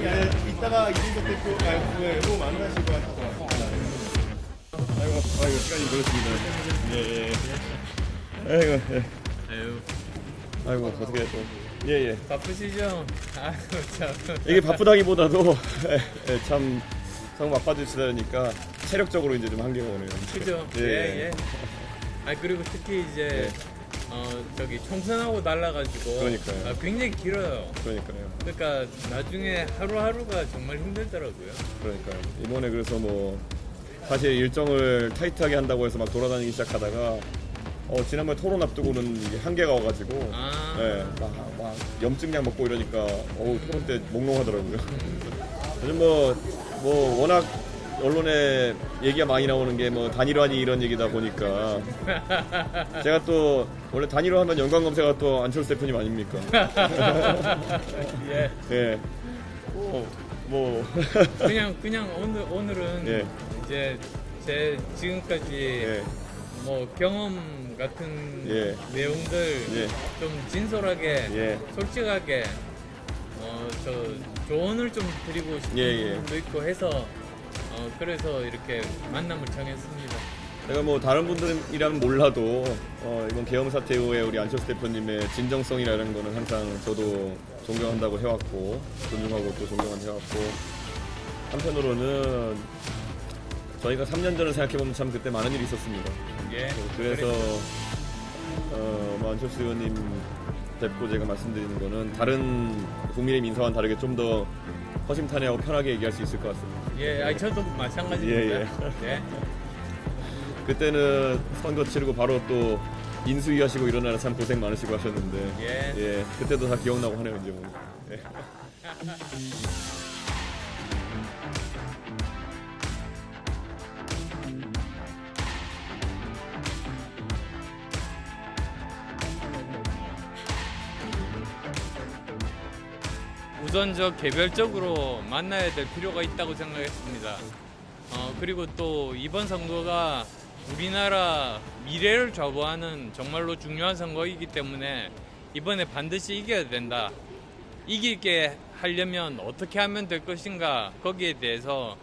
이따가 이준석 대표 후보 만나시고 하실 것 같습니다. 아이고, 시간이 그렇습니다. 예. 아이고, 예. 아이고, 어떻게 또. 예. 바쁘시죠? 아유, 참. 이게 바쁘다기보다도 참 바빠지시다 보니까 체력적으로 이제 좀 한계가 오네요. 그죠? 예. 예. 아, 그리고 특히 이제, 저기 총선하고 날라가지고. 그러니까요. 굉장히 길어요. 그러니까요. 그러니까 나중에 하루하루가 정말 힘들더라고요. 그러니까요. 이번에 그래서 뭐 사실 일정을 타이트하게 한다고 해서 막 돌아다니기 시작하다가 지난번 토론 앞두고는 이게 한계가 와가지고 예, 막 염증약 먹고 이러니까 토론 때 몽롱하더라고요. 요즘 뭐 워낙 언론에 얘기가 많이 나오는 게 뭐 단일화니 이런 얘기다 보니까 제가 또 원래 단일화하면 연관 검색어가 또 안철수 대표님 아닙니까? 예. 예. 그냥 오늘은 예. 이제 제 지금까지 예. 뭐 경험 같은 예. 내용들 예. 좀 진솔하게 예. 솔직하게 저 조언을 좀 드리고 싶은 예. 부분도 있고 해서 그래서 이렇게 만남을 정했습니다. 제가 뭐 다른 분들이라면 몰라도 이번 계엄 사태 이후에 우리 안철수 대표님의 진정성이라는 거는 항상 저도 존경한다고 해왔고 존중하고 또 존경한다고 해왔고 한편으로는 저희가 3년 전을 생각해보면 참 그때 많은 일이 있었습니다. 예. 그래서 뭐 안철수 의원님 뵙고 제가 말씀드리는 거는 다른 국민의힘 인사와는 다르게 좀 더 허심탄회하고 편하게 얘기할 수 있을 것 같습니다. 예, 저도 마찬가지입니다. 예. 그때는 선거 치르고 바로 또 인수위 하시고 이러느라 참 고생 많으시고 하셨는데 예. 그때도 다 기억나고 하네요 이제 뭐. 예. 우선 개별적으로 만나야 될 필요가 있다고 생각했습니다. 그리고 또 이번 선거가 우리나라 미래를 좌우하는 정말로 중요한 선거이기 때문에 이번에 반드시 이겨야 된다. 이기게 하려면 어떻게 하면 될 것인가 거기에 대해서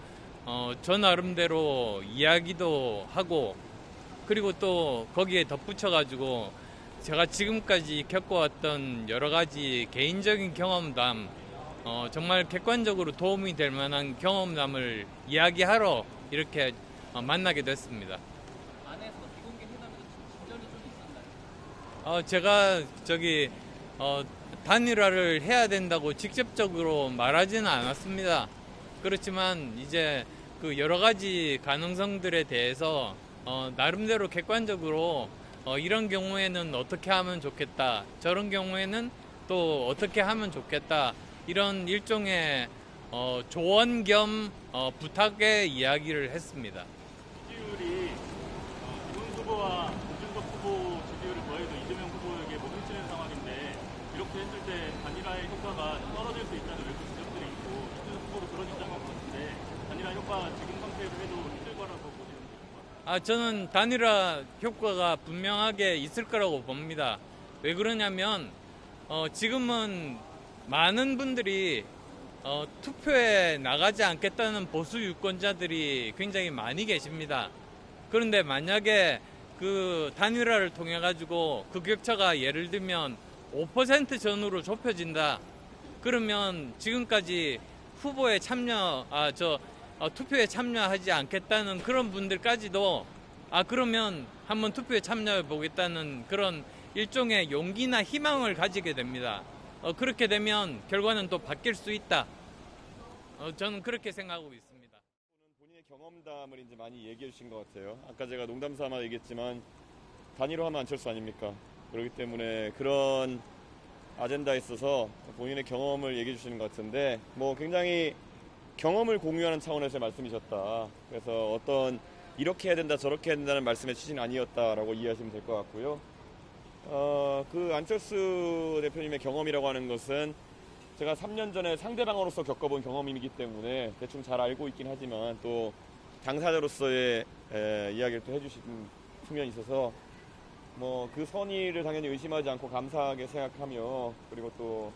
저 나름대로 이야기도 하고 그리고 또 거기에 덧붙여가지고 제가 지금까지 겪어왔던 여러 가지 개인적인 경험담 정말 객관적으로 도움이 될 만한 경험담을 이야기하러 이렇게 만나게 됐습니다. 안에서 비공개 회담에서 진전이 좀 있었나요? 제가 단일화를 해야 된다고 직접적으로 말하지는 않았습니다. 그렇지만 이제 그 여러 가지 가능성들에 대해서 나름대로 객관적으로 이런 경우에는 어떻게 하면 좋겠다. 저런 경우에는 또 어떻게 하면 좋겠다. 이런 일종의 조언 겸 부탁의 이야기를 했습니다. 지지율이 이문 후보와 이준석 후보 지지율을 더해도 이재명 후보에게 못 미치는 상황인데 이렇게 했을 때 단일화의 효과가 떨어질 수 있다는 외부 지적들이 있고 이준석 후보도 그런 입장인 것 같은데 단일화 효과 지금 상태로 해도 있을 거라고 보시는 겁니까? 저는 단일화 효과가 분명하게 있을 거라고 봅니다. 왜 그러냐면 지금은 많은 분들이 투표에 나가지 않겠다는 보수 유권자들이 굉장히 많이 계십니다. 그런데 만약에 그 단일화를 통해 가지고 그 격차가 예를 들면 5% 전후로 좁혀진다. 그러면 지금까지 후보에 투표에 참여하지 않겠다는 그런 분들까지도 그러면 한번 투표에 참여해 보겠다는 그런 일종의 용기나 희망을 가지게 됩니다. 그렇게 되면 결과는 또 바뀔 수 있다. 저는 그렇게 생각하고 있습니다. 본인의 경험담을 이제 많이 얘기해 주신 것 같아요. 아까 제가 농담 삼아 얘기했지만 단일화하면 안철수 아닙니까? 그렇기 때문에 그런 아젠다에 있어서 본인의 경험을 얘기해 주시는 것 같은데 뭐 굉장히 경험을 공유하는 차원에서의 말씀이셨다. 그래서 어떤 이렇게 해야 된다 저렇게 해야 된다는 말씀의 취지는 아니었다라고 이해하시면 될 것 같고요. 그 안철수 대표님의 경험이라고 하는 것은 제가 3년 전에 상대방으로서 겪어본 경험이기 때문에 대충 잘 알고 있긴 하지만 또 당사자로서의 이야기를 또 해주신 측면이 있어서 뭐 그 선의를 당연히 의심하지 않고 감사하게 생각하며 그리고 또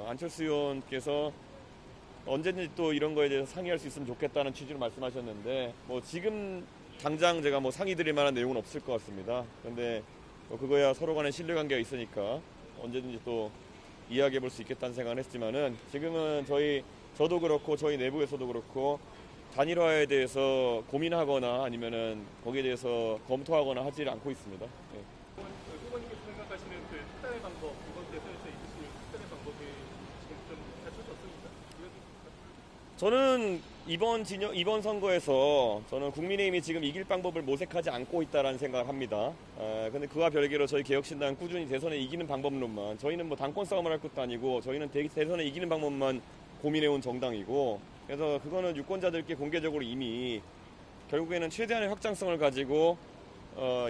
안철수 의원께서 언제든지 또 이런 거에 대해서 상의할 수 있으면 좋겠다는 취지로 말씀하셨는데 뭐 지금 당장 제가 뭐 상의 드릴 만한 내용은 없을 것 같습니다. 그런데 뭐 그거야 서로 간에 신뢰관계가 있으니까 언제든지 또 이야기해 볼 수 있겠다는 생각은 했지만은 지금은 저도 그렇고 저희 내부에서도 그렇고 단일화에 대해서 고민하거나 아니면은 거기에 대해서 검토하거나 하지 않고 있습니다. 예. 후보님께서 생각하시는 그 특단의 방법, 이번 대선에서 있으실 특단의 방법이 지금 좀 갖춰졌습니까? 저는 이번 선거에서 저는 국민의힘이 지금 이길 방법을 모색하지 않고 있다라는 생각을 합니다. 근데 그와 별개로 저희 개혁신당 꾸준히 대선에 이기는 방법론만, 저희는 뭐 당권 싸움을 할 것도 아니고 저희는 대선에 이기는 방법만 고민해온 정당이고, 그래서 그거는 유권자들께 공개적으로 이미 결국에는 최대한의 확장성을 가지고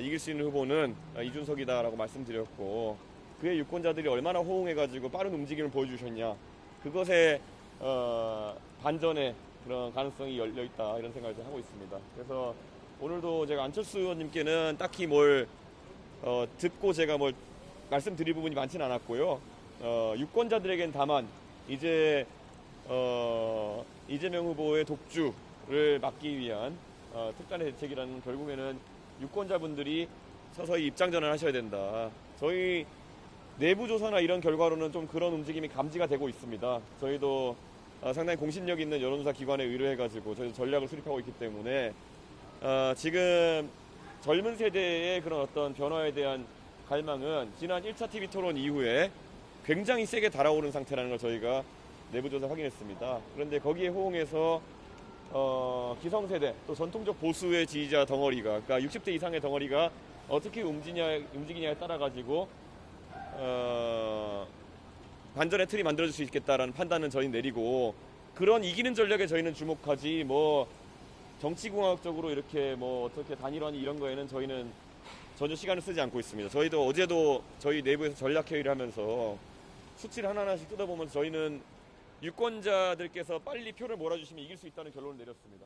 이길 수 있는 후보는 이준석이다라고 말씀드렸고, 그의 유권자들이 얼마나 호응해가지고 빠른 움직임을 보여주셨냐, 그것에 반전의 그런 가능성이 열려 있다 이런 생각을 하고 있습니다. 그래서 오늘도 제가 안철수 의원님께는 딱히 뭘 듣고 제가 뭘 말씀드릴 부분이 많지는 않았고요. 유권자들에겐 다만 이제 이재명 후보의 독주를 막기 위한 특단의 대책이라는, 결국에는 유권자분들이 서서히 입장전을 하셔야 된다. 저희 내부 조사나 이런 결과로는 좀 그런 움직임이 감지가 되고 있습니다. 저희도 상당히 공신력 있는 여론조사 기관에 의뢰해가지고 저희도 전략을 수립하고 있기 때문에 지금 젊은 세대의 그런 어떤 변화에 대한 갈망은 지난 1차 TV 토론 이후에 굉장히 세게 달아오른 상태라는 걸 저희가 내부조사 확인했습니다. 그런데 거기에 호응해서 기성세대 또 전통적 보수의 지지자 덩어리가, 그러니까 60대 이상의 덩어리가 어떻게 움직이냐에 따라 가지고 반전의 틀이 만들어질 수 있겠다라는 판단은 저희는 내리고, 그런 이기는 전략에 저희는 주목하지 뭐 정치공학적으로 이렇게 뭐 어떻게 단일화니 이런 거에는 저희는 전혀 시간을 쓰지 않고 있습니다. 저희도 어제도 저희 내부에서 전략회의를 하면서 수치를 하나하나씩 뜯어보면서 저희는 유권자들께서 빨리 표를 몰아주시면 이길 수 있다는 결론을 내렸습니다.